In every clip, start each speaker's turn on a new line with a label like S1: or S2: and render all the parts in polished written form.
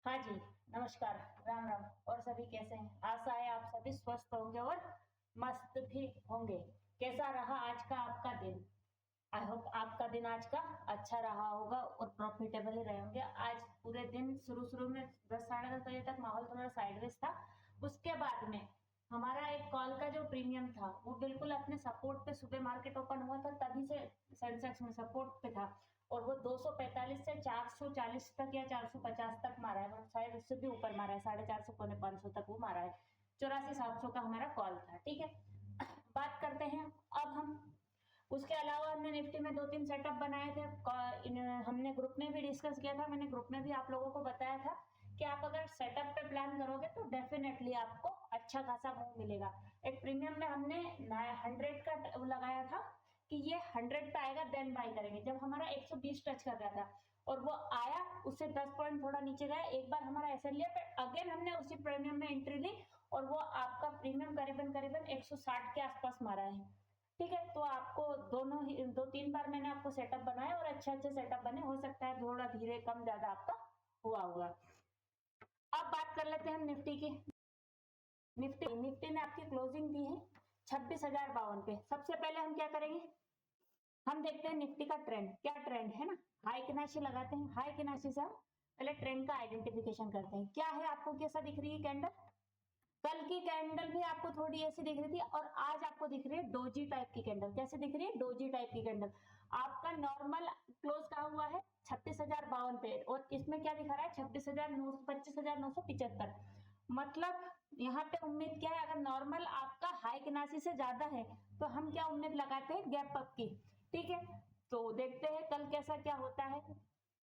S1: हाँ जी, नमस्कार, राम राम। और सभी कैसे हैं? आशा है आप सभी स्वस्थ होंगे और मस्त भी होंगे। कैसा रहा आज का आपका दिन? आई होप आपका दिन आज का अच्छा रहा होगा और प्रॉफिटेबल ही रहे होंगे। आज पूरे दिन शुरू में 10 साढ़े 10 बजे तक माहौल थोड़ा साइडवेज था। उसके बाद में हमारा एक कॉल का जो प्रीमियम था वो बिल्कुल अपने सपोर्ट पे, सुबह मार्केट ओपन हुआ था तभी से सेंसेक्स में सपोर्ट पे था और वो 245 से 440 तक या 450 तक मारा है, शायद उससे भी ऊपर मारा है, 450 पौने 500 तक वो मारा है। 84,700 का हमारा कॉल था। ठीक है, बात करते हैं अब हम। उसके अलावा हमने निफ्टी में 2-3 सेटअप बनाए थे। हमने ग्रुप में भी डिस्कस किया था, मैंने ग्रुप में भी आप लोगों को बताया था कि आप अगर सेटअप पे प्लान करोगे तो डेफिनेटली आपको अच्छा खासा मूव मिलेगा। एक प्रीमियम में हमने 100 का लगाया था कि ये 100 पे आएगा देन बाय करेंगे। जब हमारा 120 टच कर रहा था और वो आया, उससे 10 पॉइंट थोड़ा नीचे गया, एक बार हमारा ऐसा लिया, फिर अगेन हमने उसी प्रीमियम में एंट्री ली और वो आपका प्रीमियम करीबन करीबन 160 के आसपास मारा है। ठीक है, तो आपको दोनों ही 2-3 बार मैंने आपको सेटअप बनाया और अच्छे सेटअप बने। हो सकता है थोड़ा धीरे कम ज्यादा आपका हुआ होगा। अब बात कर लेते हैं हम निफ्टी की। निफ्टी ने आपकी क्लोजिंग दी है 26,052 पे। सबसे पहले हम क्या करेंगे, हम देखते हैं निफ्टी का ट्रेंड। क्या ट्रेंड है ना, हाई की नाशी लगाते हैं। हाई की नाशी से हम पहले ट्रेंड का आइडेंटिफिकेशन करते हैं। क्या है, आपको कैसा दिख रही है कैंडल? कल की कैंडल भी आपको थोड़ी ऐसी दिख रही थी और आज आपको दिख रही है डोजी टाइप की कैंडल। कैसे दिख रही है? डोजी टाइप की कैंडल। आपका नॉर्मल क्लोज कहा हुआ है 26,052 पे और इसमें क्या दिखा रहा है? 25,975। मतलब यहाँ पे उम्मीद क्या है, अगर नॉर्मल आपका हाई किनासी से ज्यादा है तो हम क्या उम्मीद लगाते हैं? गैप अप की। ठीक है, तो देखते हैं कल कैसा क्या होता है।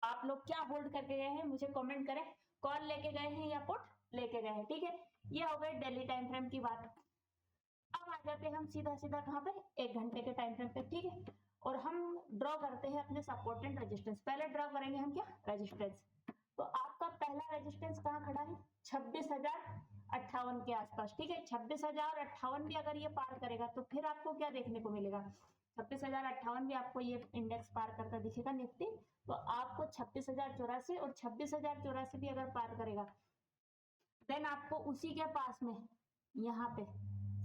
S1: आप लोग क्या होल्ड करके गए हैं मुझे कमेंट करें। कॉल लेके गए हैं या पुट लेके गए हैं? ठीक है, ये हो गई डेली टाइम फ्रेम की बात। अब आ जाते हैं हम सीधा सीधा कहाँ पे? 1 घंटे के टाइम फ्रेम पे। ठीक है, और हम ड्रॉ करते हैं अपने सपोर्ट एंड रेजिस्टेंस। पहले ड्रॉ करेंगे हम क्या? रेजिस्टेंस। तो आपका पहला रेजिस्टेंस कहाँ खड़ा है? 26,058 के आसपास। ठीक है, 26,058 भी अगर ये पार करेगा तो फिर आपको क्या देखने को मिलेगा? 26,058 भी आपको ये इंडेक्स पार करता दिखेगा निफ्टी। तो आपको 26,084 और 26,084 भी अगर पार करेगा देन आपको उसी के पास में यहाँ पे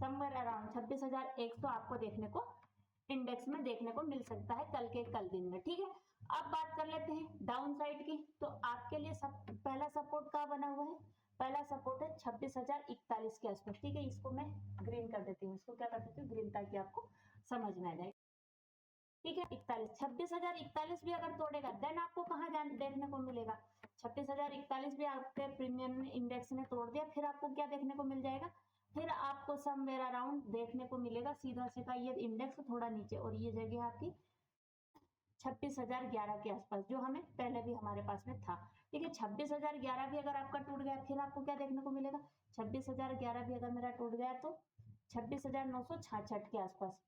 S1: समवेयर अराउंड 26,100 आपको देखने को इंडेक्स में देखने को मिल सकता है कल दिन में। ठीक है, अब बात कर लेते हैं डाउन साइड की। तो आपके लिए पहला सपोर्ट कहाँ बना हुआ है? पहला सपोर्ट है 26,041 के आसपास। ठीक है, इसको मैं ग्रीन कर देती हूँ, इसको क्या कर देती हूँ? ग्रीन, ताकि आपको समझ में आ जाए। ठीक है, 26,041 भी अगर तोड़ेगा देन आपको कहाँ देखने को मिलेगा? 26,041 भी आपके प्रीमियम इंडेक्स ने तोड़ दिया, फिर आपको क्या देखने को मिल जाएगा? फिर आपको समवेयर अराउंड देखने को मिलेगा सीधा सीधा ये इंडेक्स थोड़ा नीचे और ये जगह आपकी 26,011 के आसपास, जो हमें पहले भी हमारे पास में था। ठीक है, 26,011 भी अगर आपका टूट गया फिर आपको क्या देखने को मिलेगा? 26,011 भी अगर मेरा टूट गया तो 26,966 के आसपास।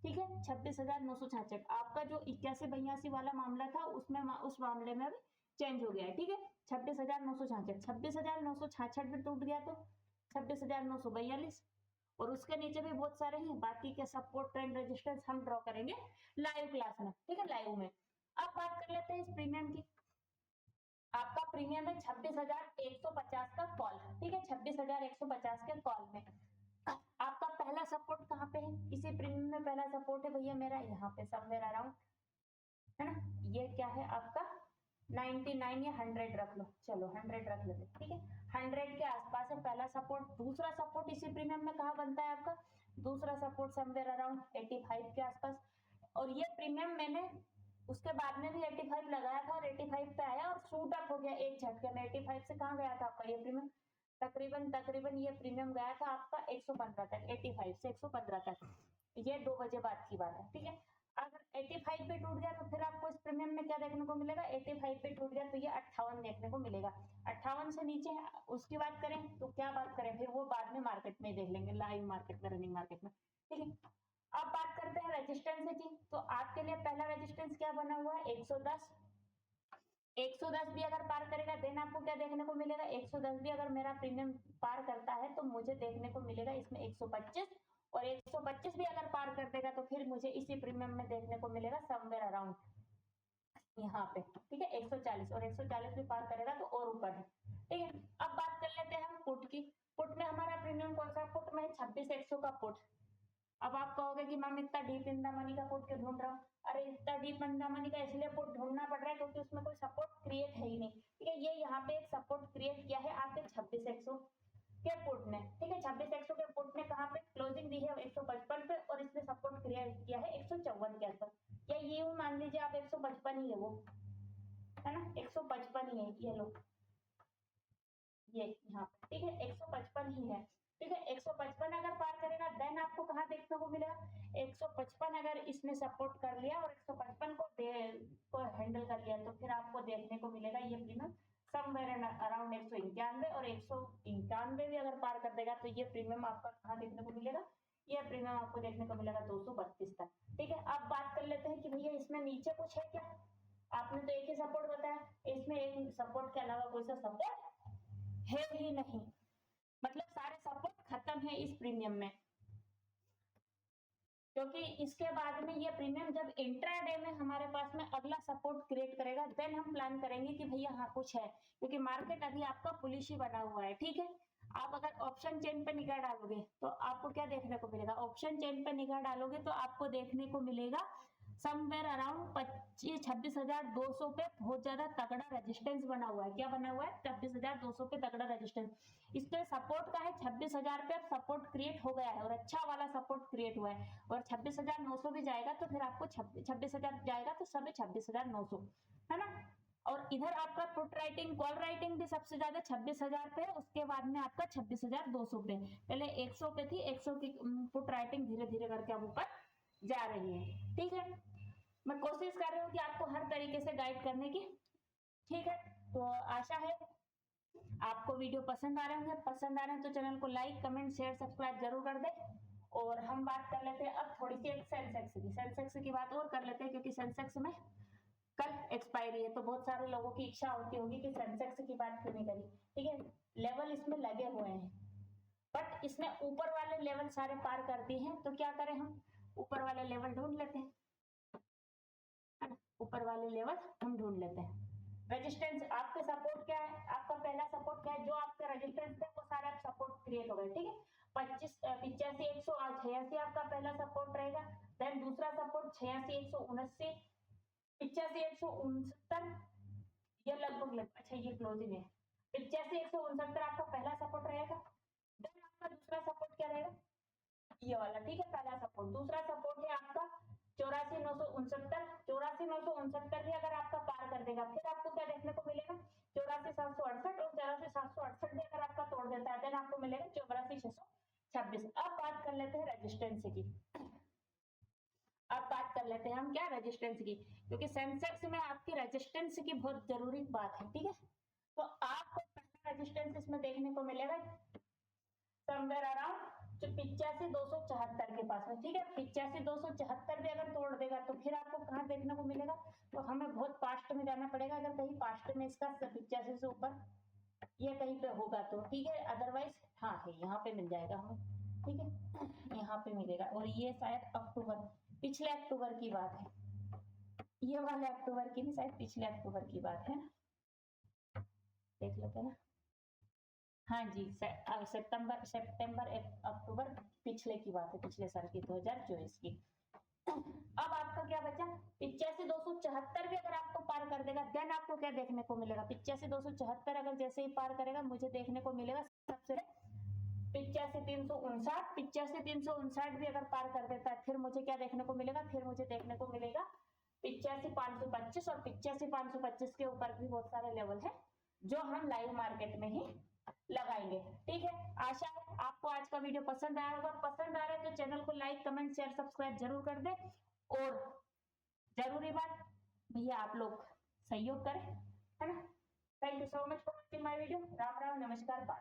S1: ठीक है, 26,966 आपका जो 81-82 वाला मामला था उसमें उस मामले में भी चेंज हो गया है। ठीक है, 26,966 भी टूट गया तो 26,942 और उसके नीचे भी बहुत सारे हैं। बाकी के सपोर्ट ट्रेंड रेजिस्टेंस हम ड्रॉ करेंगे लाइव क्लास में। ठीक है, लाइव में। अब बात कर लेते हैं इस प्रीमियम की। आपका प्रीमियम है 26,150 का कॉल। ठीक है, 26,150 के कॉल में आपका पहला सपोर्ट कहाँ पे है? इसी प्रीमियम में पहला सपोर्ट है भैया मेरा यहाँ पे समवेयर अराउंड, है ना? ये क्या है आपका? 99 या 100 रख लो, चलो 100 रख लेते। ठीक है, 100 के आसपास है पहला सपोर्ट। दूसरा सपोर्ट इसी प्रीमियम में कहाँ बनता है आपका? दूसरा सपोर्ट समवेयर अराउंड 85 के आसपास। और ये प्रीमियम मैंने उसके बाद में भी 85 लगाया था और 85 पे आया और शूट अप हो गया एक झटके में। 85 से कहाँ गया था आपका ये प्रीमियम? तकरीबन ये प्रीमियम गया था आपका 115 तक, 85 से 115 तक। ये 2 बजे बाद की बात है। ठीक है, अगर 85 पे टूट गया तो फिर आपको इस प्रीमियम में क्या देखने को मिलेगा? 85 पे टूट गया तो ये 58 देखने को मिलेगा। 58 से नीचे उसकी बात करें तो क्या बात करें, फिर वो बाद में मार्केट में देख लेंगे, लाइव मार्केट में, रनिंग मार्केट में। ठीक है, अब बात करते हैं रेजिस्टेंस की। तो आपके लिए पहला रेजिस्टेंस क्या बना हुआ है? 110। 110 भी अगर पार करेगा देन आपको क्या देखने को मिलेगा? 110 भी अगर मेरा प्रीमियम पार करता है तो मुझे देखने को मिलेगा इसमें 125, और 125 भी अगर पार कर देगा तो फिर मुझे इसी प्रीमियम में देखने को मिलेगा समवेयर अराउंड यहाँ पे। ठीक है, 140, और 140 भी पार करेगा तो और ऊपर है। ठीक है। अब बात कर लेते हैं हम पुट की। पुट में हमारा प्रीमियम कौन सा पुट में है? 26,100 का पुट। अब आप कहोगे कि मैम इतना डीप इन द मनी का पुट क्यों ढूंढ रहा हूँ? अरे इतना डीप इन द मनी का इसलिए पुट ढूंढना पड़ रहा है क्योंकि उसमें कोई सपोर्ट क्रिएट है ही नहीं। ठीक है, ये यहाँ पे एक सपोर्ट क्रिएट किया है आपके 26,100 के पुट ने। ठीक है, 26,100 के पुट ने कहाँ पे क्लोजिंग दी है? 155 पे, और इसने सपोर्ट क्रिएट किया है 154 के आसपास। या ये मान लीजिए आप 155 ही है वो, है ना, 155 ही है, ये लो ये यहाँ पे। ठीक है, 155 ही है। ठीक है, 155 अगर पार करेगा देन आपको कहाँ देखने को मिलेगा? 155 अगर इसने सपोर्ट कर लिया और 155 को हैंडल कर लिया तो फिर आपको देखने को मिलेगा ये प्रीमियम समवेयर अराउंड 191, और 191 भी अगर पार कर देगा तो ये प्रीमियम आपका कहाँ देखने को मिलेगा? ये प्रीमियम आपको देखने को मिलेगा 232 तक। ठीक है, अब बात कर लेते हैं कि भैया इसमें नीचे कुछ है क्या? आपने तो एक ही सपोर्ट बताया, इसमें एक सपोर्ट के अलावा कोई सा सपोर्ट है ही नहीं, मतलब सारे सपोर्ट खत्म है इस प्रीमियम में। क्योंकि इसके बाद में ये प्रीमियम जब इंट्राडे में हमारे पास में अगला सपोर्ट क्रिएट करेगा देन हम प्लान करेंगे कि भैया हाँ कुछ है, क्योंकि मार्केट अभी आपका पुलिश ही बना हुआ है। ठीक है, आप अगर ऑप्शन चेन पे निगाह डालोगे तो आपको क्या देखने को मिलेगा? ऑप्शन चेन पे निगाह डालोगे तो आपको देखने को मिलेगा समवेयर अराउंड 26,200 पे बहुत ज्यादा तगड़ा रेजिस्टेंस बना हुआ है। क्या बना हुआ है? 26,200 पे तगड़ा रेजिस्टेंस। इसके सपोर्ट का है 26,000 पे, अब सपोर्ट क्रिएट हो गया है और अच्छा वाला सपोर्ट क्रिएट हुआ है। और 26,900 भी जाएगा तो फिर आपको 26,000 जाएगा तो सब 26,900, है ना। और इधर आपका पुट राइटिंग कॉल राइटिंग भी सबसे ज्यादा 26,000 पे, उसके बाद में आपका 26,200 पे। पहले 100 पे थी, 100 की पुट राइटिंग धीरे धीरे करके अब ऊपर जा रही है। ठीक है, मैं कोशिश कर रही हूँ कि आपको हर तरीके से गाइड करने की। ठीक है, तो आशा है आपको वीडियो पसंद आ रहे होंगे। पसंद आ रहे हैं तो चैनल को लाइक कमेंट शेयर सब्सक्राइब जरूर कर दे। और हम बात कर लेते हैं अब थोड़ी सी एक सेंसेक्स की बात और कर लेते हैं, क्योंकि सेंसेक्स में कल एक्सपायरी है तो बहुत सारे लोगों की इच्छा होती होगी कि सेंसेक्स की बात क्यों नहीं करी। ठीक है, लेवल इसमें लगे हुए हैं बट इसने ऊपर वाले लेवल सारे पार कर दिए हैं, तो क्या करें हम? ऊपर वाले लेवल ढूंढ लेते हैं, है ना, ऊपर वाले लेवल हम ढूंढ लेते हैं। रेजिस्टेंस आपके सपोर्ट क्या है? आपका पहला सपोर्ट क्या है? जो आपका रेजिस्टेंस है वो सारे आप सपोर्ट क्रिएट हो गए। ठीक है, 85,186 आपका पहला सपोर्ट रहेगा। देन दूसरा सपोर्ट 86,179, 85,169, ये लगभग अच्छा ये क्लोजिंग है। 85,169 आपका पहला सपोर्ट रहेगा। देन आपका दूसरा सपोर्ट क्या रहेगा? ये वाला। ठीक है, पहला सपोर्ट। दूसरा सपोर्ट है आपका 84,969, 84,969 भी अगर आपका पार कर देगा फिर आपको क्या देखने को मिलेगा? 84,768, और 84,768 भी अगर आपका तोड़ देता है देन आपको मिलेगा 84,626। अब बात कर लेते हैं रेजिस्टेंस की। अब बात कर लेते हैं हम क्या? रेजिस्टेंस की, क्योंकि सेंसेक्स में आपकी रेजिस्टेंस की बहुत जरूरी बात है। ठीक है, तो आपको पहला रेजिस्टेंस इसमें देखने को मिलेगा समवेयर अराउंड 85,274 के पास में। ठीक है, 85,274 भी अगर तोड़ देगा तो फिर आपको कहाँ देखने को मिलेगा? तो हमें बहुत पास्ट में जाना पड़ेगा, अगर कहीं पास्ट में इसका 85 से ऊपर ये कहीं पे होगा तो। ठीक है, अदरवाइज हाँ है यहाँ पे मिल जाएगा हमें। ठीक है, यहाँ पे मिलेगा, और ये शायद अक्टूबर, पिछले अक्टूबर की बात है, ये वाले अक्टूबर की नहीं, शायद पिछले अक्टूबर की बात है ना, देख लेते हैं ना। हाँ जी, सितंबर अक्टूबर पिछले की बात है, पिछले साल की 2024 की। अब आपका क्या बचा? 85,274 भी अगर आपको पार कर देगा देन आपको क्या देखने को मिलेगा? 85,274 अगर जैसे ही पार करेगा मुझे देखने को मिलेगा सबसे 85,359, 85,359 भी अगर पार कर देता है फिर मुझे क्या देखने को मिलेगा? फिर मुझे देखने को मिलेगा 85,525, और 85,525 के ऊपर भी बहुत सारे लेवल है जो हम लाइव मार्केट में ही लगाएंगे। ठीक है, आशा है आपको आज का वीडियो पसंद आया होगा। पसंद आ रहा है तो चैनल को लाइक कमेंट शेयर सब्सक्राइब जरूर कर दे, और जरूरी बात भैया आप लोग सहयोग करें, है ना। Thank you so much for watching my video. Ram Ram, नमस्कार, बाय।